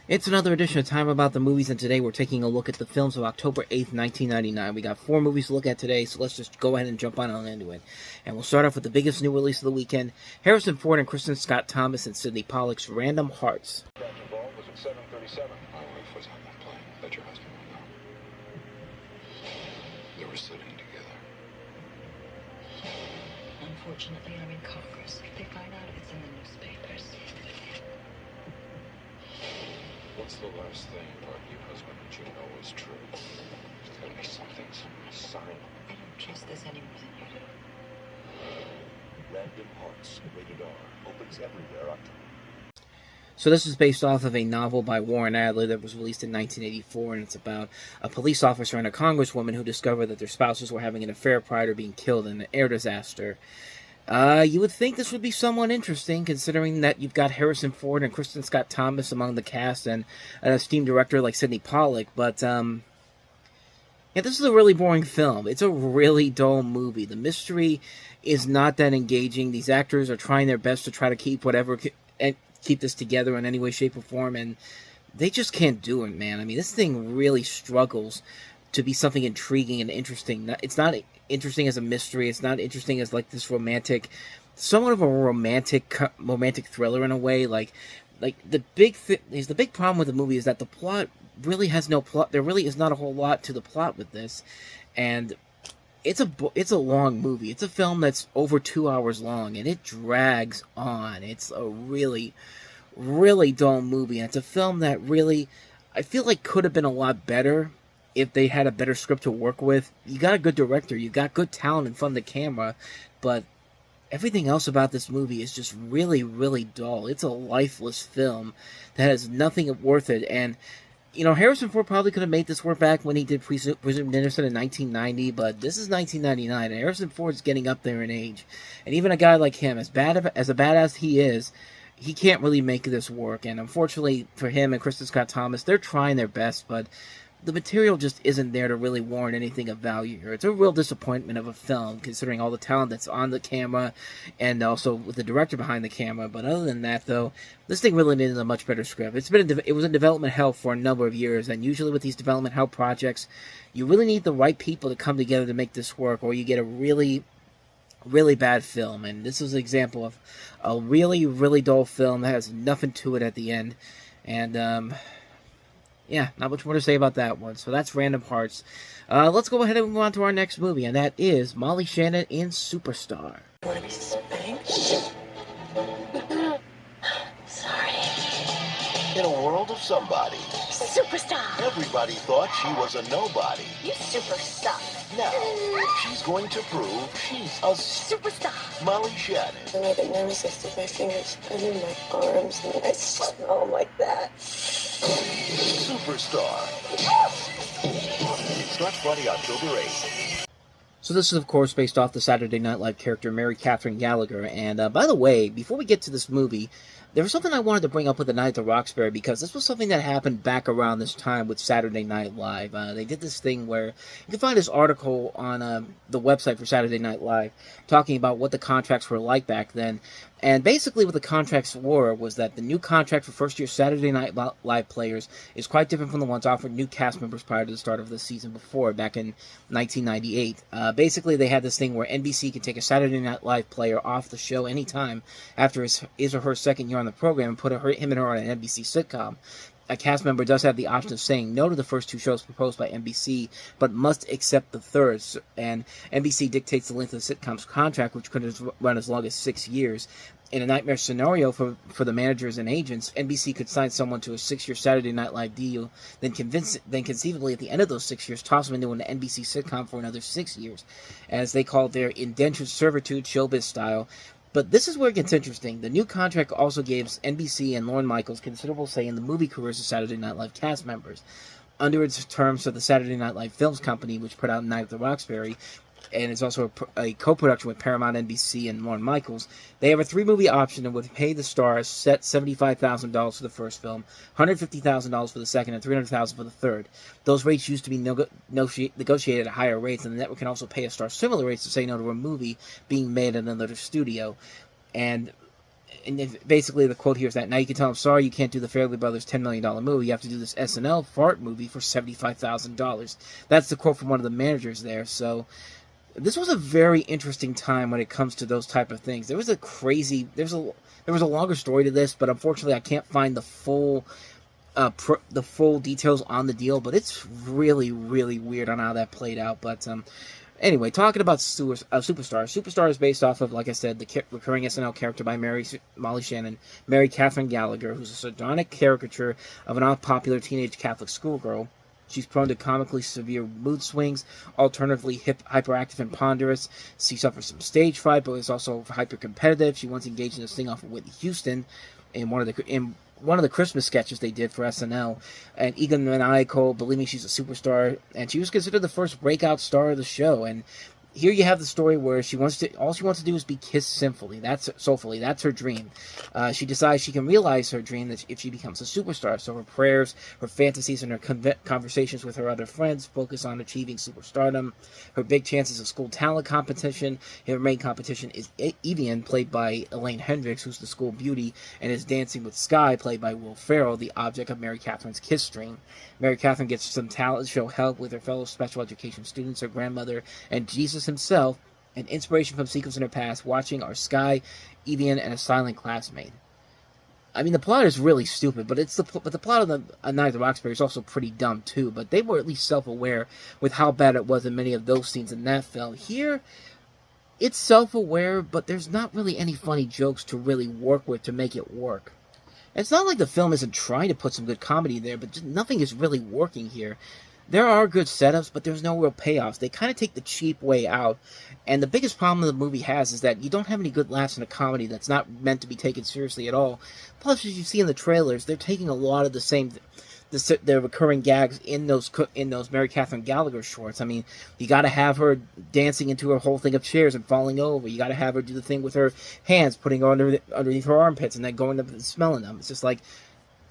It's another edition of Time About the Movies, and today we're taking a look at the films of October 8th, 1999. We got 4 movies to look at today, so let's just go ahead and jump on into it. And we'll start off with the biggest new release of the weekend, Harrison Ford and Kristen Scott Thomas and Sidney Pollack's Random Hearts. Was at 7:37. My wife was on that plane. Let your husband know. They were sitting together. Unfortunately, I'm in Congress. If they find out, it's in the newspapers. What's the last thing about your husband that you know is true? There's gotta be something, some sign. I don't trust this any more than you do. Random Hearts, rated R, opens everywhere October. So this is based off of a novel by Warren Adler that was released in 1984, and it's about a police officer and a congresswoman who discover that their spouses were having an affair prior to being killed in an air disaster. You would think this would be somewhat interesting, considering that you've got Harrison Ford and Kristen Scott Thomas among the cast, and an esteemed director like Sidney Pollack, but, yeah, this is a really boring film. It's a really dull movie. The mystery is not that engaging. These actors are trying their best to try to keep keep this together in any way, shape, or form, and they just can't do it, man. I mean, this thing really struggles to be something intriguing and interesting. It's not interesting as a mystery. It's not interesting as, like, this somewhat of a romantic thriller in a way. Like the big problem with the movie is that the plot really has no plot. There really is not a whole lot to the plot with this, and it's a long movie. It's a film that's over 2 hours long, and it drags on. It's a really, really dull movie, and it's a film that really, I feel like, could have been a lot better if they had a better script to work with. You got a good director, you got good talent in front of the camera, but everything else about this movie is just really, really dull. It's a lifeless film that has nothing worth it, and, you know, Harrison Ford probably could have made this work back when he did Presumed Innocent in 1990, but this is 1999, and Harrison Ford's getting up there in age, and even a guy like him, as a badass he is, he can't really make this work, and unfortunately for him and Kristen Scott Thomas, they're trying their best, but the material just isn't there to really warrant anything of value here. It's a real disappointment of a film, considering all the talent that's on the camera, and also with the director behind the camera. But other than that, though, this thing really needed a much better script. It was in development hell for a number of years, and usually with these development hell projects, you really need the right people to come together to make this work, or you get a really, really bad film. And this is an example of a really, really dull film that has nothing to it at the end. And, yeah, not much more to say about that one. So that's Random Hearts. Let's go ahead and move on to our next movie, and that is Molly Shannon in Superstar. Want to be spanked? Sorry. In a world of somebody, Superstar! everybody thought she was a nobody. You super suck. Now, she's going to prove she's a Superstar! Molly Shannon. When I get nervous, I stick my fingers under my arms and I smell them like that. Superstar. Starts Friday, October 8th. So this is, of course, based off the Saturday Night Live character Mary Catherine Gallagher. And, by the way, before we get to this movie, there was something I wanted to bring up with The Night at the Roxbury, because this was something that happened back around this time with Saturday Night Live. They did this thing where you can find this article on the website for Saturday Night Live talking about what the contracts were like back then. And basically what the contracts were was that the new contract for first-year Saturday Night Live players is quite different from the ones offered new cast members prior to the start of the season before, back in 1998. Basically, they had this thing where NBC could take a Saturday Night Live player off the show anytime after his or her second year on the program and put him and her on an NBC sitcom. A cast member does have the option of saying no to the first 2 shows proposed by NBC, but must accept the third, and NBC dictates the length of the sitcom's contract, which could run as long as 6 years. In a nightmare scenario for the managers and agents, NBC could sign someone to a 6-year Saturday Night Live deal, then conceivably at the end of those 6 years toss them into an NBC sitcom for another 6 years, as they call their indentured servitude, showbiz style. But this is where it gets interesting. The new contract also gives NBC and Lorne Michaels considerable say in the movie careers of Saturday Night Live cast members. Under its terms of the Saturday Night Live Films Company, which put out Night at the Roxbury, and it's also a co-production with Paramount, NBC, and Lorne Michaels, they have a 3-movie option and would pay the stars set $75,000 for the first film, $150,000 for the second, and $300,000 for the third. Those rates used to be negotiated at higher rates, and the network can also pay a star similar rates to say no to a movie being made at another studio. And basically the quote here is that now you can tell I'm sorry you can't do the Fairley Brothers $10 million movie. You have to do this SNL fart movie for $75,000. That's the quote from one of the managers there. So this was a very interesting time when it comes to those type of things. There was a longer story to this, but unfortunately I can't find the full details on the deal. But it's really, really weird on how that played out. But anyway, talking about Superstar. Superstar is based off of, like I said, the recurring SNL character by Molly Shannon, Mary Catherine Gallagher, who's a sardonic caricature of an unpopular teenage Catholic schoolgirl. She's prone to comically severe mood swings, alternatively hyperactive and ponderous. She suffers from stage fright, but is also hyper-competitive. She once engaged in a sing-off with Whitney Houston in one of the Christmas sketches they did for SNL. And egomaniacal, believing she's a superstar, and she was considered the first breakout star of the show. And here you have the story where all she wants to do is be kissed soulfully. That's her dream. She decides she can realize her dream that if she becomes a superstar. So her prayers, her fantasies, and her conversations with her other friends focus on achieving superstardom. Her big chances of school talent competition. Her main competition is Evian, played by Elaine Hendricks, who's the school beauty, and is Dancing with Sky, played by Will Ferrell, the object of Mary Catherine's kiss dream. Mary Catherine gets some talent show help with her fellow special education students, her grandmother, and Jesus himself, and inspiration from sequels in her past, watching are Sky, Evian, and a silent classmate. I mean, the plot is really stupid, but the plot of A Night at the Roxbury is also pretty dumb too. But they were at least self-aware with how bad it was in many of those scenes in that film. Here, it's self-aware, but there's not really any funny jokes to really work with to make it work. It's not like the film isn't trying to put some good comedy there, but just nothing is really working here. There are good setups, but there's no real payoffs. They kind of take the cheap way out. And the biggest problem the movie has is that you don't have any good laughs in a comedy that's not meant to be taken seriously at all. Plus, as you see in the trailers, they're taking a lot of the recurring gags in those Mary Catherine Gallagher shorts. I mean, you got to have her dancing into her whole thing of chairs and falling over. You got to have her do the thing with her hands, putting her underneath her armpits and then going up and smelling them. It's just like,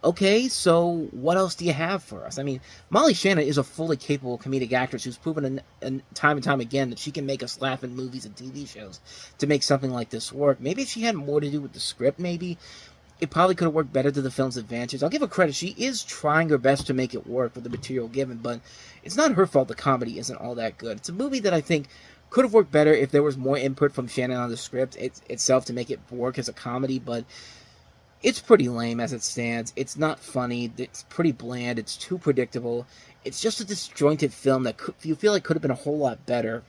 okay, so what else do you have for us? I mean, Molly Shannon is a fully capable comedic actress who's proven time and time again that she can make us laugh in movies and TV shows to make something like this work. Maybe if she had more to do with the script, maybe it probably could have worked better to the film's advantage. I'll give her credit. She is trying her best to make it work with the material given, but it's not her fault the comedy isn't all that good. It's a movie that I think could have worked better if there was more input from Shannon on the script itself to make it work as a comedy, but it's pretty lame as it stands. It's not funny. It's pretty bland. It's too predictable. It's just a disjointed film that you feel like could have been a whole lot better,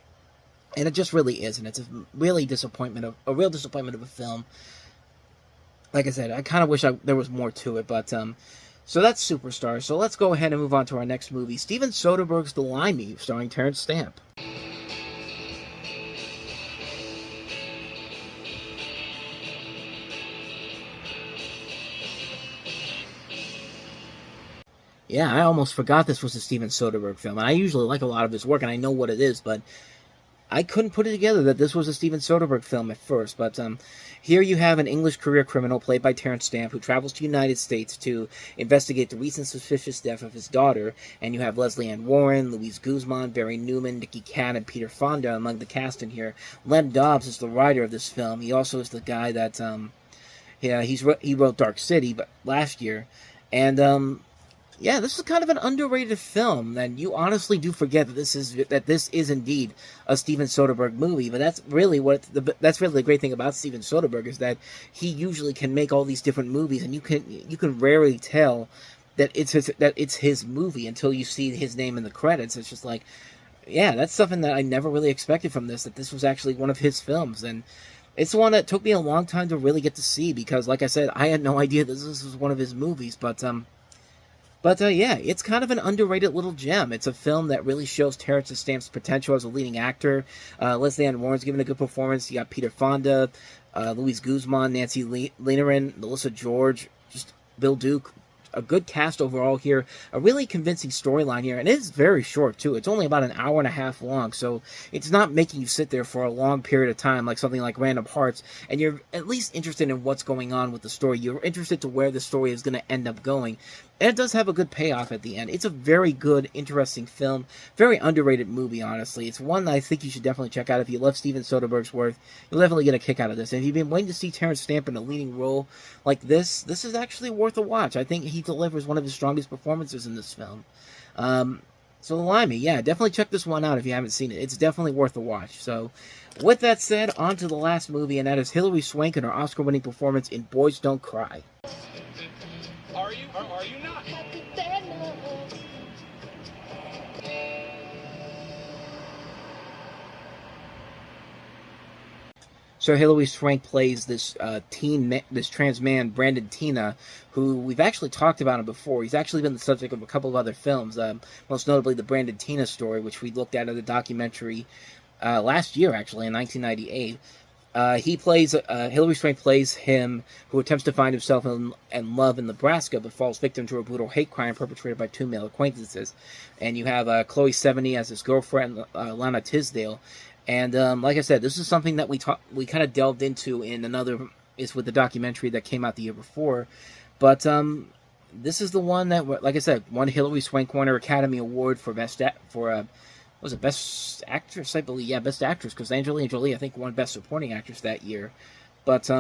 and it just really isn't. It's a real disappointment of a film. Like I said, I kind of wish there was more to it, but so that's Superstar. So let's go ahead and move on to our next movie, Steven Soderbergh's The Limey, starring Terrence Stamp. Yeah, I almost forgot this was a Steven Soderbergh film, and I usually like a lot of his work, and I know what it is, but I couldn't put it together that this was a Steven Soderbergh film at first. But here you have an English career criminal played by Terrence Stamp who travels to the United States to investigate the recent suspicious death of his daughter, and you have Leslie Ann Warren, Louise Guzman, Barry Newman, Nicky Katt, and Peter Fonda among the cast in here. Len Dobbs is the writer of this film. He also is the guy that he wrote Dark City last year, and yeah, this is kind of an underrated film, and you honestly do forget that this is indeed a Steven Soderbergh movie. But that's really the great thing about Steven Soderbergh is that he usually can make all these different movies, and you can rarely tell that it's his movie until you see his name in the credits. It's just like, yeah, that's something that I never really expected from this. That this was actually one of his films, and it's one that took me a long time to really get to see because, like I said, I had no idea this was one of his movies, But yeah, it's kind of an underrated little gem. It's a film that really shows Terrence Stamp's potential as a leading actor. Leslie Ann Warren's given a good performance. You got Peter Fonda, Louise Guzman, Nancy Leneran, Melissa George, just Bill Duke. A good cast overall here. A really convincing storyline here. And it is very short, too. It's only about an hour and a half long. So it's not making you sit there for a long period of time like something like Random Hearts. And you're at least interested in what's going on with the story. You're interested to where the story is going to end up going. And it does have a good payoff at the end. It's a very good, interesting film. Very underrated movie, honestly. It's one that I think you should definitely check out. If you love Steven Soderbergh's work, you'll definitely get a kick out of this. And if you've been waiting to see Terrence Stamp in a leading role like this is actually worth a watch. I think he delivers one of his strongest performances in this film. So Limey, yeah, definitely check this one out if you haven't seen it. It's definitely worth a watch. So, with that said, on to the last movie, and that is Hilary Swank and her Oscar-winning performance in Boys Don't Cry. Are you? Are you not? So Hilary Swank plays this this trans man, Brandon Tina, who we've actually talked about him before. He's actually been the subject of a couple of other films, most notably the Brandon Tina story, which we looked at in the documentary last year, actually, in 1998. Hilary Swank plays him, who attempts to find himself in love in Nebraska, but falls victim to a brutal hate crime perpetrated by two male acquaintances. And you have Chloe Sevigny as his girlfriend, Lana Tisdale. And like I said, this is something that we kind of delved into in with the documentary that came out the year before. But this is the one that, like I said, won Hilary Swank won her Academy Award for Best Actress, I believe. Yeah, Best Actress, because Angelina Jolie, I think, won Best Supporting Actress that year. But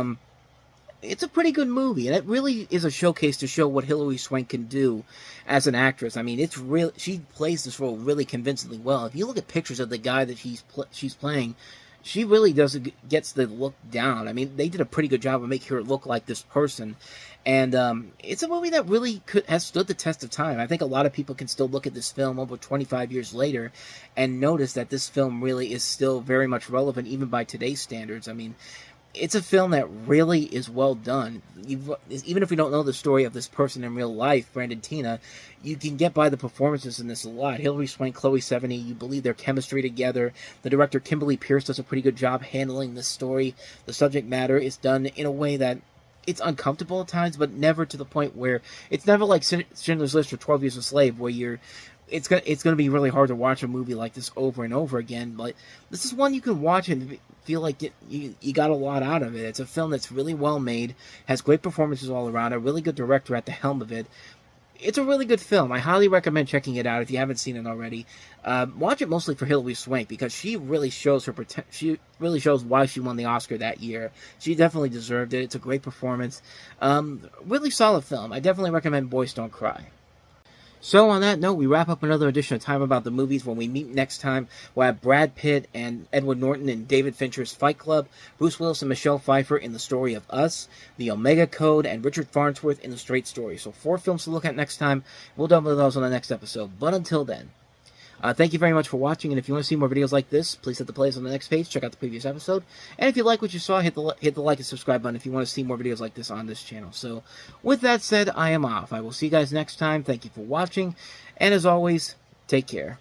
it's a pretty good movie, and it really is a showcase to show what Hilary Swank can do as an actress. I mean, she plays this role really convincingly well. If you look at pictures of the guy that she's playing, she really gets the look down. I mean, they did a pretty good job of making her look like this person. And it's a movie that really has stood the test of time. I think a lot of people can still look at this film over 25 years later and notice that this film really is still very much relevant, even by today's standards. I mean, it's a film that really is well done. Even if we don't know the story of this person in real life, Brandon Tina, you can get by the performances in this a lot. Hilary Swank, Chloe Sevigny, you believe their chemistry together. The director, Kimberly Pierce, does a pretty good job handling this story. The subject matter is done in a way that it's uncomfortable at times, but never to the point where it's never like Schindler's List or 12 Years a Slave, where it's going to be really hard to watch a movie like this over and over again. But this is one you can watch and feel like you got a lot out of it. It's a film that's really well made, has great performances all around, a really good director at the helm of it. It's a really good film. I highly recommend checking it out if you haven't seen it already. Watch it mostly for Hilary Swank, because she really shows she really shows why she won the Oscar that year. She definitely deserved it. It's a great performance. Really solid film. I definitely recommend Boys Don't Cry. So on that note, we wrap up another edition of Time About the Movies. When we meet next time, we'll have Brad Pitt and Edward Norton in David Fincher's Fight Club, Bruce Willis and Michelle Pfeiffer in The Story of Us, The Omega Code, and Richard Farnsworth in The Straight Story. So 4 films to look at next time. We'll double those on the next episode. But until then, thank you very much for watching, and if you want to see more videos like this, please hit the plays on the next page, check out the previous episode, and if you like what you saw, hit the like and subscribe button if you want to see more videos like this on this channel. So, with that said, I am off. I will see you guys next time. Thank you for watching, and as always, take care.